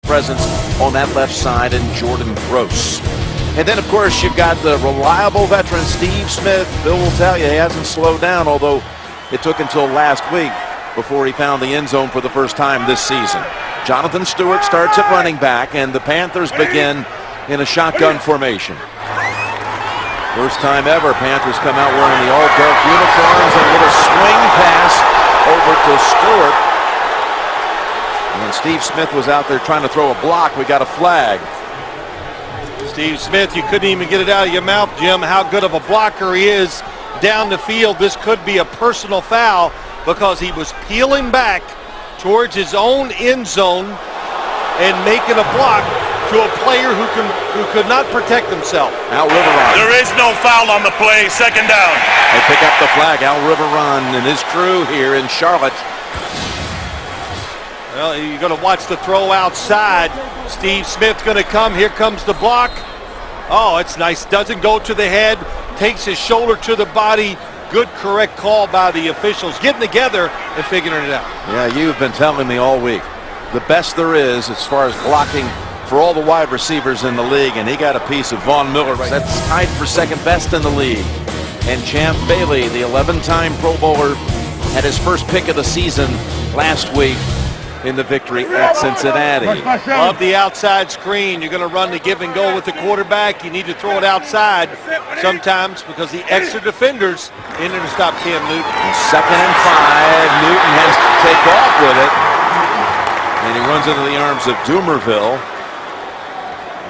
presence on that left side, and Jordan Gross. And then, of course, you've got the reliable veteran Steve Smith. Bill will tell you he hasn't slowed down, although it took until last week before he found the end zone for the first time this season. Jonathan Stewart starts at running back, and the Panthers begin in a shotgun formation. First time ever, Panthers come out wearing the all-dark uniforms, and with a swing pass over to Stewart. And when Steve Smith was out there trying to throw a block, we got a flag. Steve Smith, you couldn't even get it out of your mouth, Jim, how good of a blocker he is down the field. This could be a personal foul because he was peeling back towards his own end zone and making a block to a player who could not protect himself. Al Riveron. There is no foul on the play. Second down. They pick up the flag. Al Riveron and his crew here in Charlotte. Well, you're going to watch the throw outside. Steve Smith going to come. Here comes the block. Oh, it's nice. Doesn't go to the head. Takes his shoulder to the body. Good, correct call by the officials. Getting together and figuring it out. Yeah, you've been telling me all week. The best there is as far as blocking for all the wide receivers in the league, and he got a piece of Von Miller. That's tied for second best in the league. And Champ Bailey, the 11-time Pro Bowler, had his first pick of the season last week in the victory at Cincinnati. Love the outside screen. You're going to run the give and go with the quarterback. You need to throw it outside sometimes because the extra defenders in there to stop Cam Newton. Second and 5. Newton has to take off with it. And he runs into the arms of Dumerville.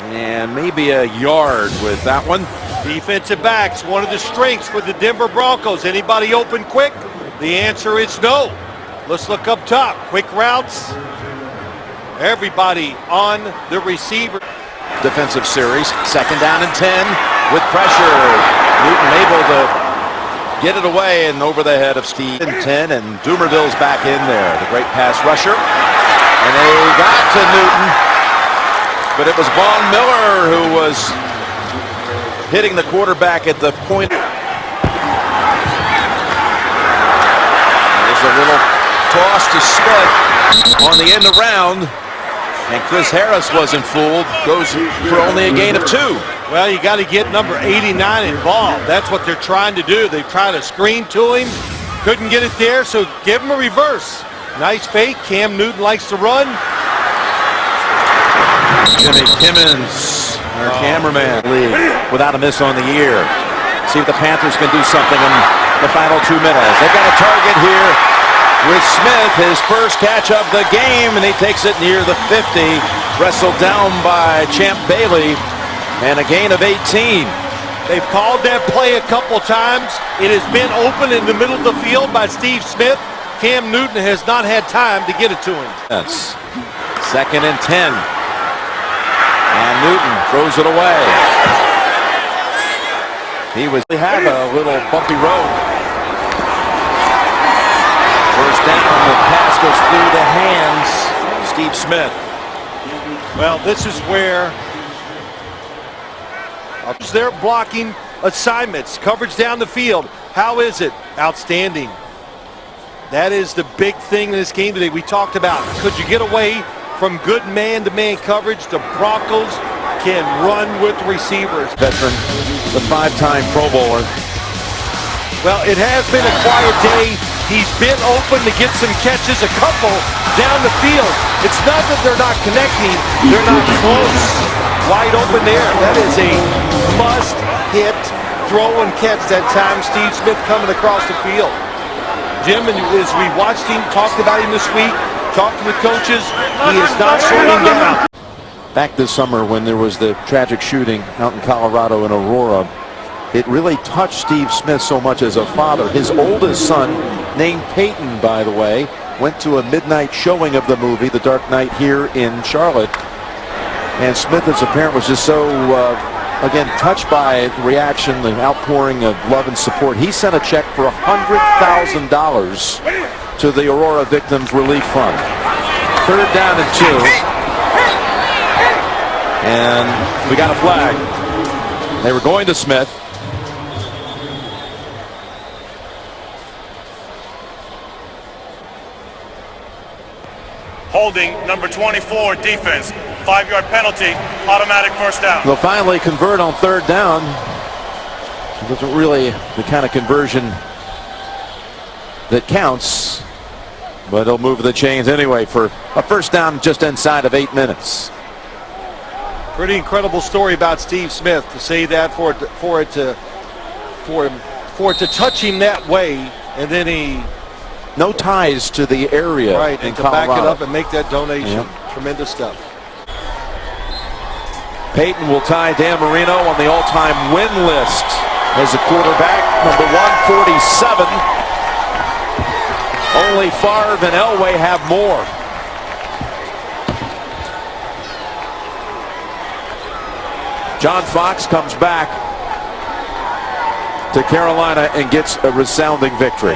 And maybe a yard with that one. Defensive backs, one of the strengths for the Denver Broncos. Anybody open quick? The answer is no. Let's look up top. Quick routes. Everybody on the receiver. Defensive series. Second down and 10 with pressure. Newton able to get it away and over the head of Steve. 10, and Dumerville's back in there. The great pass rusher. And they got to Newton. But it was Von Miller who was hitting the quarterback at the point. There's a little toss to Smith on the end around, and Chris Harris wasn't fooled. Goes for only a gain of 2. Well, you got to get number 89 involved. That's what they're trying to do. They try to screen to him. Couldn't get it there, so give him a reverse. Nice fake. Cam Newton likes to run. Jimmy Kimmons, our cameraman, league without a miss on the year. See if the Panthers can do something in the final 2 minutes. They've got a target here with Smith, his first catch of the game, and he takes it near the 50. Wrestled down by Champ Bailey, and a gain of 18. They've called that play a couple times. It has been open in the middle of the field by Steve Smith. Cam Newton has not had time to get it to him. That's second and 10. And Newton throws it away. They have a little bumpy road. First down, the pass goes through the hands of Steve Smith. Well, this is where they're blocking assignments, coverage down the field. How is it? Outstanding. That is the big thing in this game today. We talked about, could you get away from good man-to-man coverage? The Broncos can run with receivers. Veteran, the 5-time Pro Bowler. Well, it has been a quiet day. He's been open to get some catches, a couple down the field. It's not that they're not connecting, they're not close. Wide open there. That is a must-hit throw and catch that time. Steve Smith coming across the field. Jim, and as we watched him, talked about him this week, talked with coaches, he is not slowing down. Back this summer when there was the tragic shooting out in Colorado in Aurora, it really touched Steve Smith so much as a father. His oldest son, named Peyton, by the way, went to a midnight showing of the movie, The Dark Knight, here in Charlotte. And Smith, as a parent, was just so, again, touched by the reaction, the outpouring of love and support. He sent a check for $100,000 to the Aurora Victims Relief Fund. Third down and 2. And we got a flag. They were going to Smith. Holding number 24 defense. 5-yard penalty, automatic first down. They'll finally convert on third down. It wasn't really the kind of conversion that counts, but they'll move the chains anyway for a first down just inside of 8 minutes. Pretty incredible story about Steve Smith to say that for it to touch him that way, and then he no ties to the area, right, in and to Colorado. back it up and make that donation. Yep. Tremendous stuff. Peyton will tie Dan Marino on the all-time win list as a quarterback, number 147. Only Favre and Elway have more. John Fox comes back to Carolina and gets a resounding victory.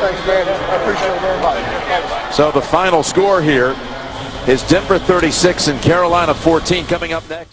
Thanks, man. I appreciate it very much. So the final score here is Denver 36 and Carolina 14. Coming up next.